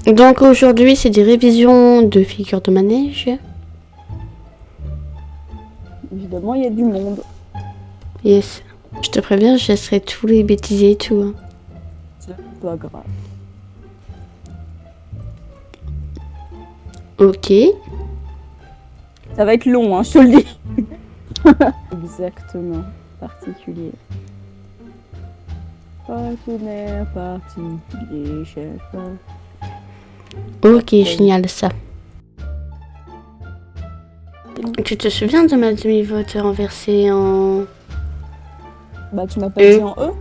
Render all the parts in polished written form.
Donc aujourd'hui, c'est des révisions de figures de manège. Évidemment, il y a du monde. Yes. Je te préviens, je laisserai tous les bêtisiers et tout. Hein. C'est pas grave. Ok. Ça va être long, hein, je te le dis. Exactement. Particulier. Partenaire particulier, cherche pas. Ok, génial ça. Tu te souviens de ma demi-vote renversée en... Bah, tu m'as pas dit en E?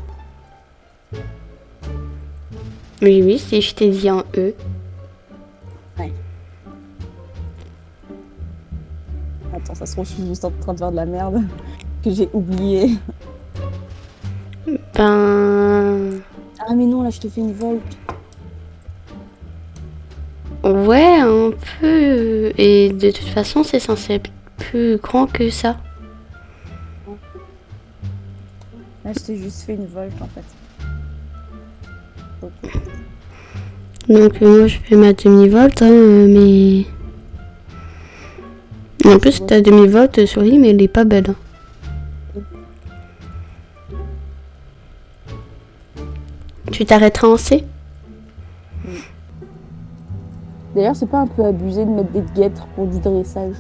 Oui, si je t'ai dit en E. Ouais. Attends, ça se trouve, je suis juste en train de faire de la merde. Que j'ai oublié. Ben... Ah, mais non, là, je te fais une volte. Ouais, un peu. Et de toute façon, c'est censé être plus grand que ça. Là, je t'ai juste fait une volte, en fait. Ok. Donc moi, je fais ma demi-volte, hein, mais... En plus, ta demi-volte sur l'île, mais elle est pas belle. Tu t'arrêteras en C? D'ailleurs, c'est pas un peu abusé de mettre des guêtres pour du dressage?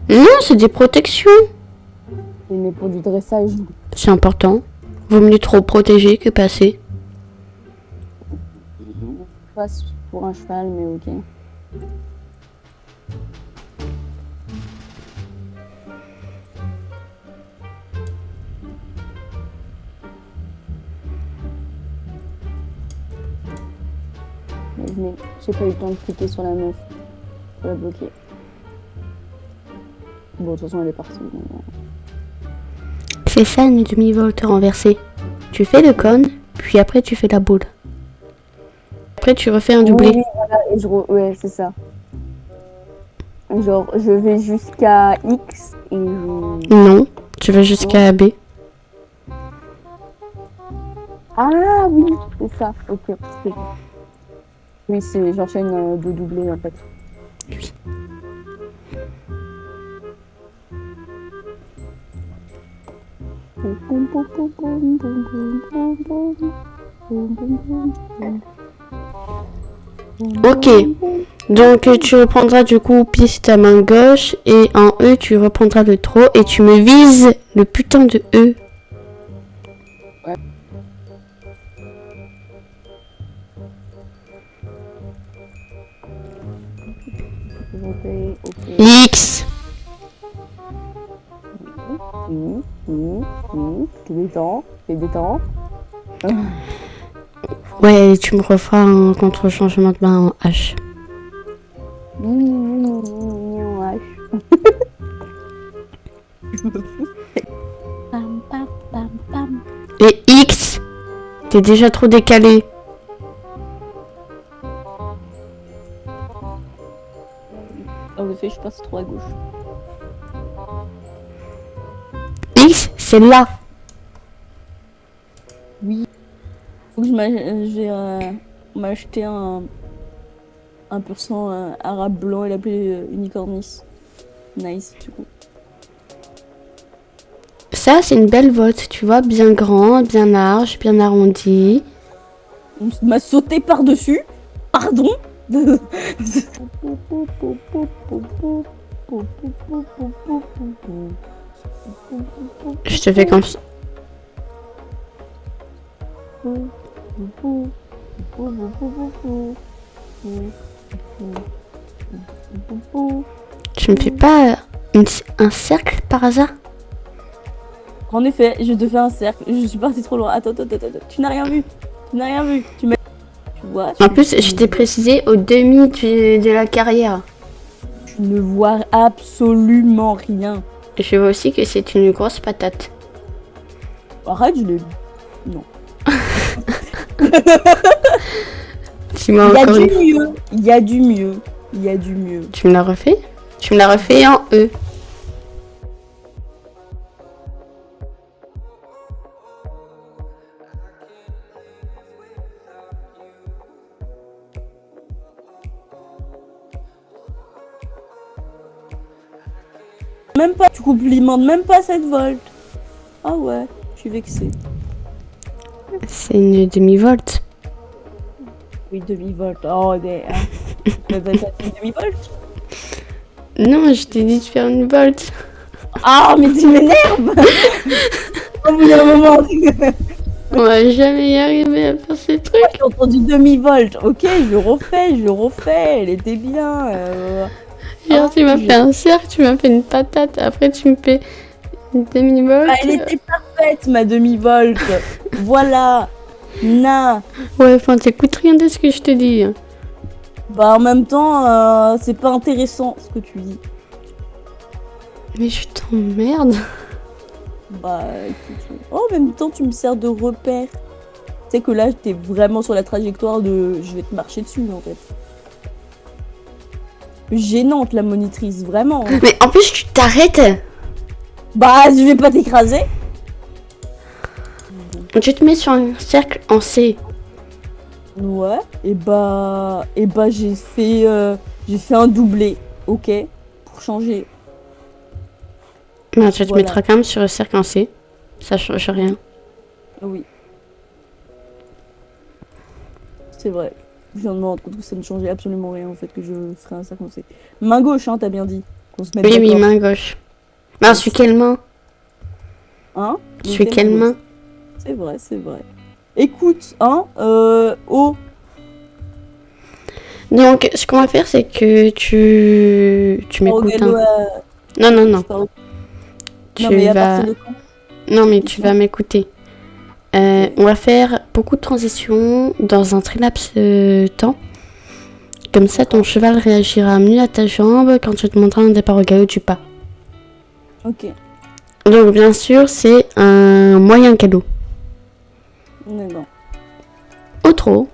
Non, c'est des protections. Mais pour du dressage. C'est important. Vaut mieux trop protéger que passer. Pas pour un cheval, mais ok. Mais j'ai pas eu le temps de cliquer sur la meuf pour la bloquer. Bon, de toute façon, elle est partie. C'est ça une demi-volte renversée. Tu fais le cône, puis après tu fais la boule. Après tu refais un doublé. Oui, voilà, et ouais, c'est ça. Genre, je vais jusqu'à X et... Non, tu vas jusqu'à B. Ah oui, c'est ça, ok. Oui, j'enchaîne deux doublés en fait. Oui. Ok, donc tu reprendras du coup piste à main gauche et en E tu reprendras le trot et tu me vises le putain de E. Ouais. Okay. X. Tu détends. Ouais, tu me referas un contre-changement de main en H. En H. Et X, t'es déjà trop décalé. En effet, je passe trop à gauche. X, c'est là. Oui. Faut que on m'a acheté un pur sang arabe blanc et l'appelé Unicornis. Nice, du coup. Ça, c'est une belle vote, tu vois, bien grand, bien large, bien arrondi. On m'a sauté par-dessus. Pardon. Je te fais confiance. Tu me fais pas Un cercle par hasard? En effet, je te fais un cercle. Je suis partie trop loin. Attends. Tu n'as rien vu. Tu vois. En plus, je t'ai précisé au demi de la carrière. Tu ne vois absolument rien. Je vois aussi que c'est une grosse patate. Arrête, je l'ai vu. Non. Dis-moi Il y a encore du une- mieux. Il y a du mieux. Il y a du mieux. Tu me l'as refait? Tu me l'as refait en E. Même pas, tu complimentes même pas cette volte. Ah ouais, je suis vexée. C'est une demi-volte. Oui, demi-volte. Oh, mais, hein. Tu m'avais pas fait une demi-volte? Non, je t'ai dit de faire une volte. Ah, mais tu m'énerves. Au bout d'un moment, On va jamais y arriver à faire ces trucs. j'ai entendu demi-volte. Ok, je le refais. Elle était bien. Genre, tu m'as fait un cercle, tu m'as fait une patate, après tu me fais une demi-volte. Ah, elle était parfaite, ma demi-volte. Voilà. Na. Ouais, enfin, t'écoutes rien de ce que je te dis. Bah, en même temps, c'est pas intéressant ce que tu dis. Mais je t'emmerde. Bah, écoute. En même temps, tu me sers de repère. Tu sais que là, t'es vraiment sur la trajectoire de je vais te marcher dessus, en fait. Gênante, la monitrice, vraiment. Mais en plus, tu t'arrêtes. Bah, je vais pas t'écraser. Tu te mets sur un cercle en C. Ouais, et bah j'ai fait un doublé, ok, pour changer. Non, tu te Voilà. mettras quand même sur un cercle en C. Ça change rien. Oui. C'est vrai. Je viens de me rendre compte que ça ne changeait absolument rien au fait que je ferais un cercle. Main gauche, hein, t'as bien dit. Qu'on se mette Oui, d'accord. main gauche. Mais je suis quelle main? Hein? Je suis quelle main? C'est vrai. Écoute, hein, oh. Donc, ce qu'on va faire, c'est que tu m'écoutes. Hein. Non. Non, Tu mais à vas... partir de quand? Non, mais tu vas m'écouter. On va faire beaucoup de transitions dans un très laps de temps. Comme ça, ton cheval réagira mieux à ta jambe quand tu te monteras un départ au galop du pas. Ok, Donc, bien sûr, c'est un moyen galop. non. Au trot.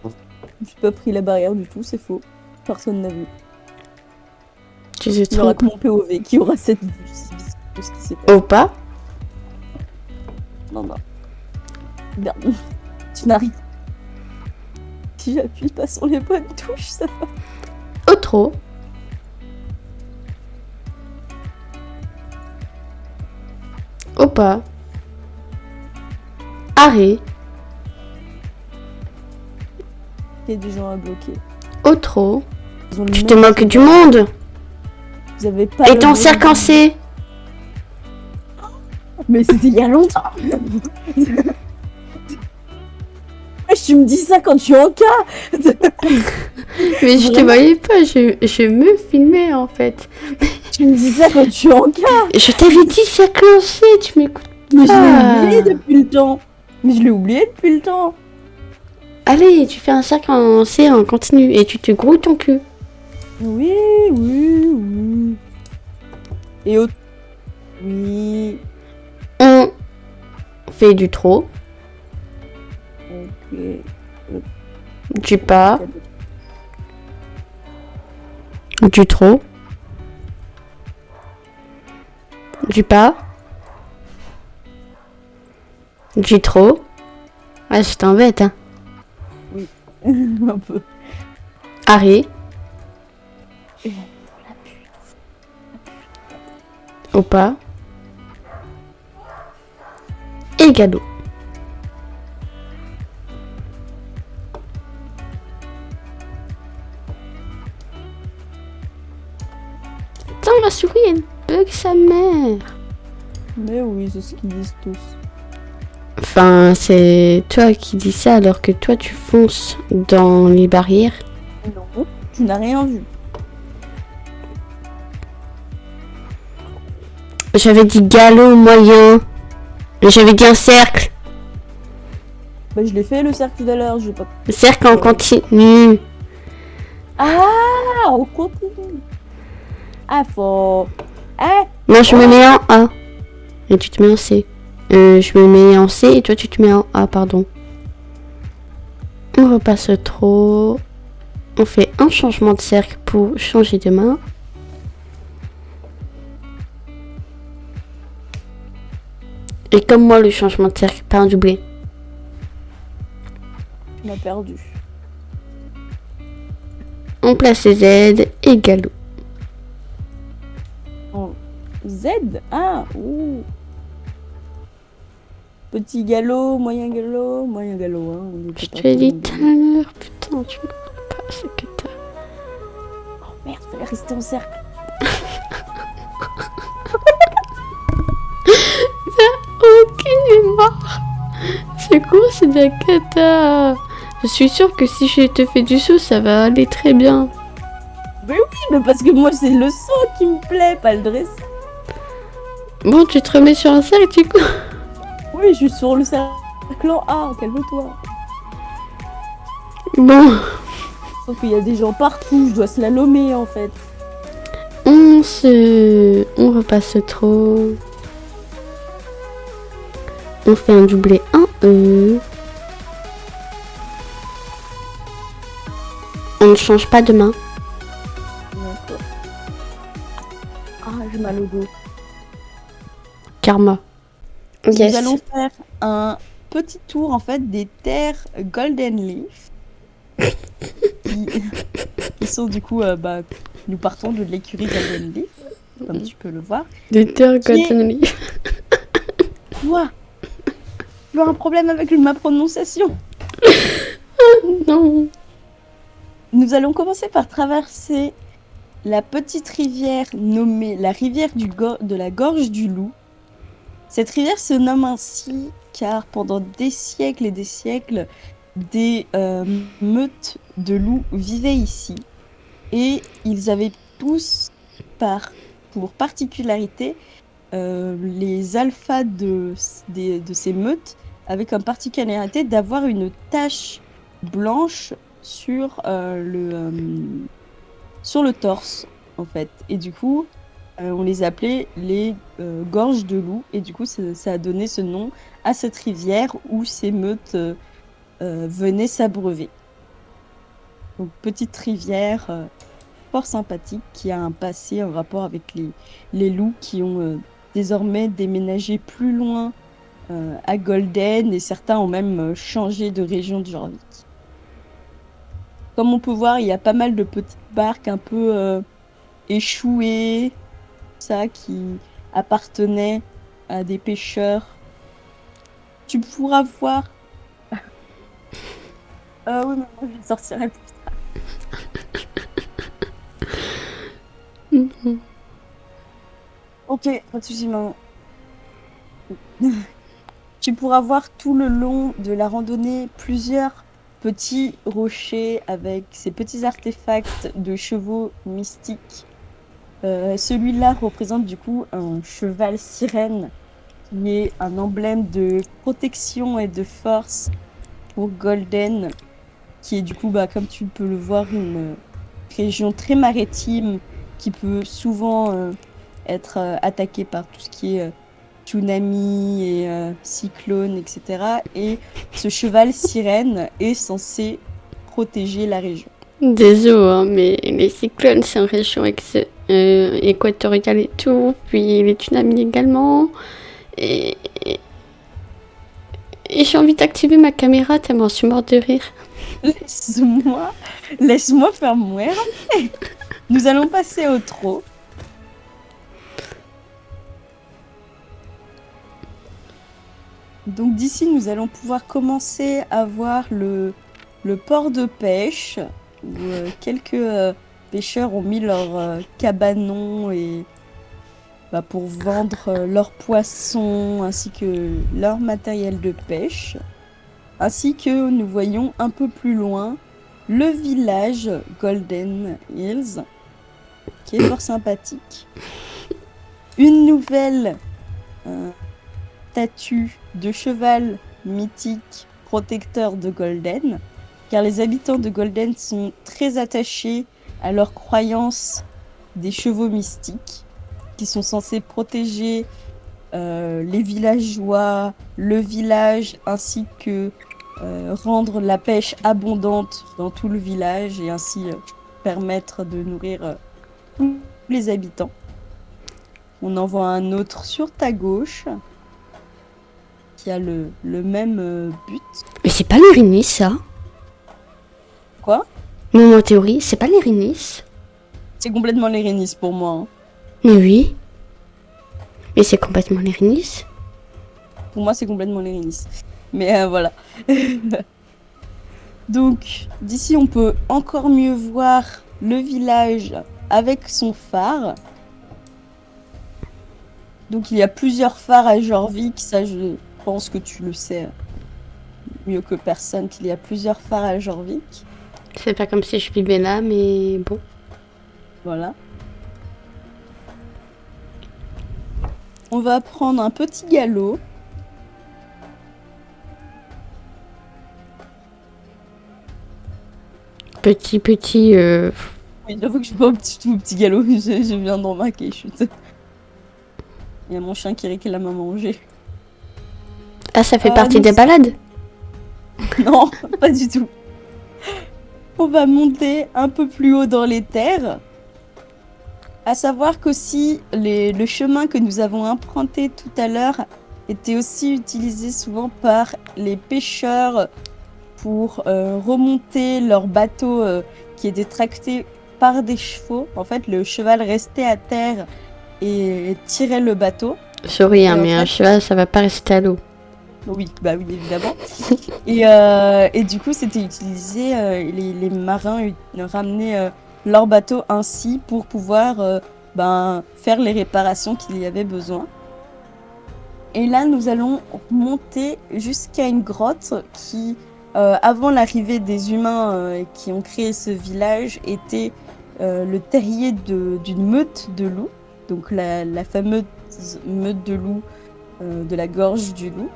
J'ai pas pris la barrière du tout, c'est faux. Personne n'a vu. Tu te Il y aura trompes. que mon POV qui aura cette vue de ce qui s'est passé. Au pas. Non. Merde. Tu n'as rien. Si j'appuie pas sur les bonnes touches, ça va. Au trot. Au pas. Arrêt. Il y a des gens à bloquer. Au trot. Ils ont le Tu même te moques cheval. du monde. Vous avez pas Et le ton bon cercle en goût. C. Mais c'était il y a longtemps. Tu me dis ça quand tu es en cas. Mais je te Vraiment voyais pas, je me filmais en fait. Tu me dis ça quand tu es en cas. Je t'avais dit cercle en C, tu m'écoutes. Mais je Ah. l'ai oublié depuis le temps. Allez, tu fais un cercle en C en continu et tu te grouilles ton cul. Oui. Et au... Oui. On fait du trot, Ok. du pas, du trot, du pas, du trot. Ah, je t'embête, hein. Un peu. Arrêt. Au pas. Et galop. Putain, ma souris, elle bug sa mère. Mais oui, c'est ce qu'ils disent tous. Enfin, c'est toi qui dis ça alors que toi tu fonces dans les barrières. Non, tu n'as rien vu. J'avais dit galop moyen. J'avais dit un cercle. Bah, je l'ai fait le cercle tout à l'heure, je vais pas. Le cercle en continu. Ah, on continue. Ah, faut. Ah, Non, je me mets en A. Et tu te mets en C. Je me mets en C et toi tu te mets en A, pardon. On repasse trop. On fait un changement de cercle pour changer de main. Et comme moi, le changement de cercle, pas un doublé. tu m'as perdu. On place Z et galop. En Z. Ah, ouh. Petit galop, moyen galop, moyen galop. Hein. On était Je pas te l'ai dit trop tout à l'heure, putain, tu me comprends pas ce que t'as. Oh merde, fallait rester en cercle. Ok, il est mort. C'est quoi, c'est de la cata. Je suis sûre que si je te fais du saut, ça va aller très bien. Mais oui, mais parce que moi, c'est le saut qui me plaît, pas le dressage. Bon, tu te remets sur un cercle, du coup. Oui, je suis sur le cercle en A, calme-toi. Bon, Sauf qu'il y a des gens partout, je dois slalomer en fait. on repasse trop. On fait un doublé 1E. On ne change pas de main. D'accord. Ah, j'ai mal au dos. Karma. Nous allons faire un petit tour en fait des terres Golden Leaf. qui sont du coup, nous partons de l'écurie Golden Leaf, comme tu peux le voir. Des terres Qui est- Golden Leaf. Quoi? Tu as un problème avec ma prononciation? Non. Nous allons commencer par traverser la petite rivière nommée la rivière de la Gorge du Loup. Cette rivière se nomme ainsi car pendant des siècles et des siècles, des meutes de loups vivaient ici. Et ils avaient tous pour particularité les alphas de ces meutes avaient comme particularité d'avoir une tache blanche sur le torse en fait. Et du coup, on les appelait les gorges de loup. Et du coup, ça a donné ce nom à cette rivière où ces meutes venaient s'abreuver. Donc petite rivière fort sympathique qui a un passé en rapport avec les loups qui ont désormais déménagé plus loin à Golden et certains ont même changé de région de Jorvik. Comme on peut voir, il y a pas mal de petites barques un peu échouées, ça qui appartenaient à des pêcheurs. Tu pourras voir. Oui, mais moi je les sortirai plus tard. Ok, pas de soucis, maman. Tu pourras voir tout le long de la randonnée plusieurs petits rochers avec ces petits artefacts de chevaux mystiques. Celui-là représente du coup un cheval sirène qui est un emblème de protection et de force pour Golden, qui est du coup, comme tu peux le voir, une région très maritime qui peut souvent être attaquée par tout ce qui est tsunami et cyclone, etc. Et ce cheval sirène est censé protéger la région. Désolé, hein, mais les cyclones, c'est en région équatoriale et tout. Puis les tsunamis également. Et j'ai envie d'activer ma caméra tellement je suis morte de rire. Laisse-moi faire mon RP. Nous allons passer au trot. Donc d'ici, nous allons pouvoir commencer à voir le port de pêche où quelques pêcheurs ont mis leur cabanon et pour vendre leurs poissons ainsi que leur matériel de pêche. Ainsi que nous voyons un peu plus loin le village Golden Hills, qui est fort sympathique. Une nouvelle statue de cheval mythique protecteur de Golden, car les habitants de Golden sont très attachés à leur croyance des chevaux mystiques, qui sont censés protéger les villageois, le village, ainsi que rendre la pêche abondante dans tout le village et ainsi permettre de nourrir tous les habitants. On en voit un autre sur ta gauche qui a le même but. Mais c'est pas l'Érinis, ça? Quoi? Mon théorie, c'est pas l'Érinis? C'est complètement l'Érinis pour moi. Hein. Mais oui. Mais c'est complètement l'Érinis. Pour moi, c'est complètement l'Érinis. Mais voilà. Donc, d'ici, on peut encore mieux voir le village avec son phare. Donc, il y a plusieurs phares à Jorvik. Ça, je pense que tu le sais mieux que personne, qu'il y a plusieurs phares à Jorvik. C'est pas comme si je vivais là, mais bon. Voilà. On va prendre un petit galop. Petit. Oui, j'avoue que je suis pas au petit galop, je viens de remarquer. Il y a mon chien qui réclame à manger. Ah, ça fait partie des balades? Non, pas du tout. On va monter un peu plus haut dans les terres. À savoir qu'aussi, le chemin que nous avons emprunté tout à l'heure était aussi utilisé souvent par les pêcheurs pour remonter leur bateau qui était tracté par des chevaux. En fait, le cheval restait à terre et tirait le bateau. Sorry, mais un cheval, ça va pas rester à l'eau. Oui, bah oui, évidemment. Et du coup, c'était utilisé, les marins ramenaient leur bateau ainsi pour pouvoir faire les réparations qu'il y avait besoin. Et là, nous allons monter jusqu'à une grotte qui, avant l'arrivée des humains qui ont créé ce village, était le terrier d'une meute de loups, donc la fameuse meute de loups de la gorge du loup,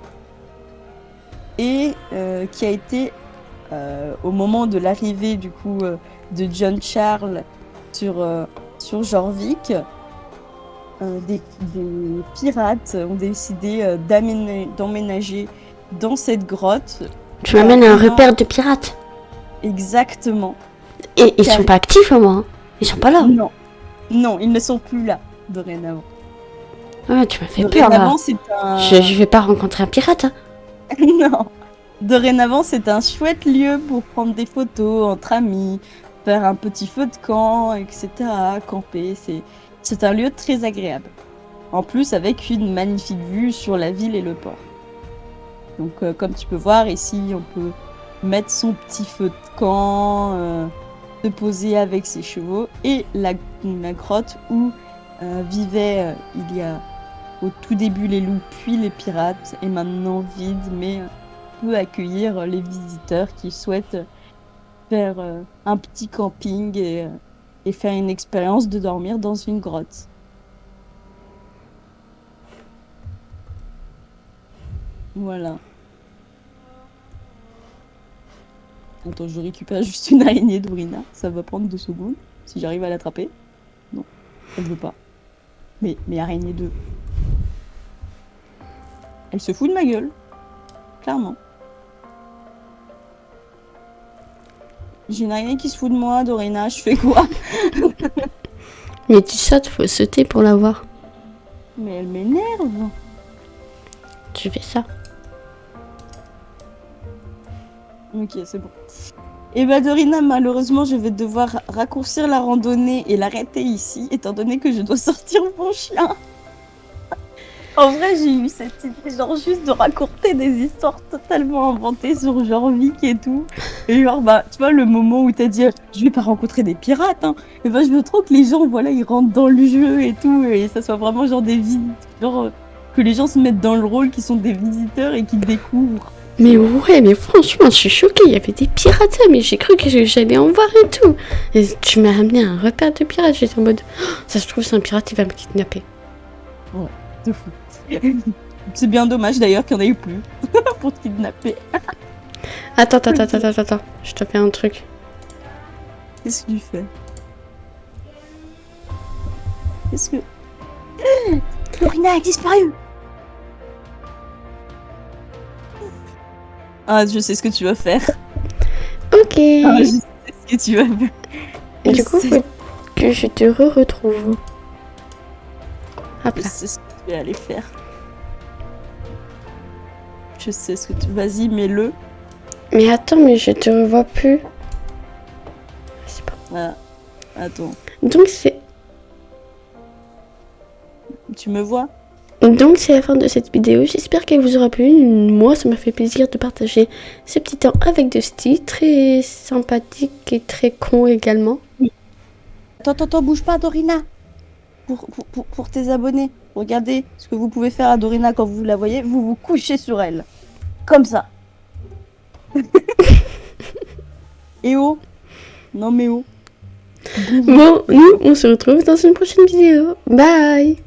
et qui a été, au moment de l'arrivée du coup de John Charles sur Jorvik, des pirates ont décidé d'emménager dans cette grotte. Tu m'amènes à un repère de pirates? Exactement. Et ils sont pas actifs au moins? Ils sont pas là? Non, ils ne sont plus là dorénavant. Ah, tu m'as fait peur là. Je vais pas rencontrer un pirate. Hein. Non. Dorénavant, c'est un chouette lieu pour prendre des photos entre amis, faire un petit feu de camp, etc. Camper, c'est un lieu très agréable. En plus, avec une magnifique vue sur la ville et le port. Donc, comme tu peux voir, ici, on peut mettre son petit feu de camp, se poser avec ses chevaux. Et la grotte où vivaient, il y a au tout début les loups, puis les pirates, est maintenant vide, mais peut accueillir les visiteurs qui souhaitent faire un petit camping et faire une expérience de dormir dans une grotte. Voilà. Attends, je récupère juste une araignée d'Orina. Ça va prendre 2 secondes, si j'arrive à l'attraper. Non, elle veut pas. Mais araignée 2. Elle se fout de ma gueule. Clairement. J'ai une araignée qui se fout de moi, Dorina, je fais quoi? Mais tu sautes, faut sauter pour la voir. Mais elle m'énerve. Tu fais ça. Ok, c'est bon. Et bah Dorina, malheureusement, je vais devoir raccourcir la randonnée et l'arrêter ici, étant donné que je dois sortir mon chien. En vrai, j'ai eu cette idée, genre juste de raconter des histoires totalement inventées sur Jorvik et tout. Et genre, tu vois, le moment où t'as dit, je vais pas rencontrer des pirates, hein. Et je veux trop que les gens, voilà, ils rentrent dans le jeu et tout, et ça soit vraiment genre des visites, genre que les gens se mettent dans le rôle qui sont des visiteurs et qui découvrent Mais ouais, mais franchement, je suis choquée. Il y avait des pirates, mais j'ai cru que j'allais en voir et tout. Et tu m'as amené à un repère de pirates. J'étais en mode, oh, ça se trouve, c'est un pirate, il va me kidnapper. De fou. C'est bien dommage d'ailleurs qu'il n'y en ait eu plus pour te kidnapper. Attends. Je te fais un truc. Qu'est-ce que tu fais? Qu'est-ce que... Dorina a disparu. Ah, je sais ce que tu vas faire. Ok. Ah, je sais ce que tu vas faire. Et du coup, faut que je te retrouve. Hop Je là. sais ce que tu vas aller faire. Je sais ce que tu... Vas-y, mets-le. Mais attends, mais je te revois plus. C'est pas... Ah, attends. Donc c'est Tu me vois? la fin de cette vidéo. J'espère qu'elle vous aura plu. Moi, ça m'a fait plaisir de partager ce petit temps avec Dusty. Très sympathique et très con également. Attends, bouge pas, Dorina. Pour tes abonnés, regardez ce que vous pouvez faire à Dorina quand vous la voyez. Vous vous couchez sur elle. Comme ça. Et oh. Non mais oh. Bon, nous, on se retrouve dans une prochaine vidéo. Bye!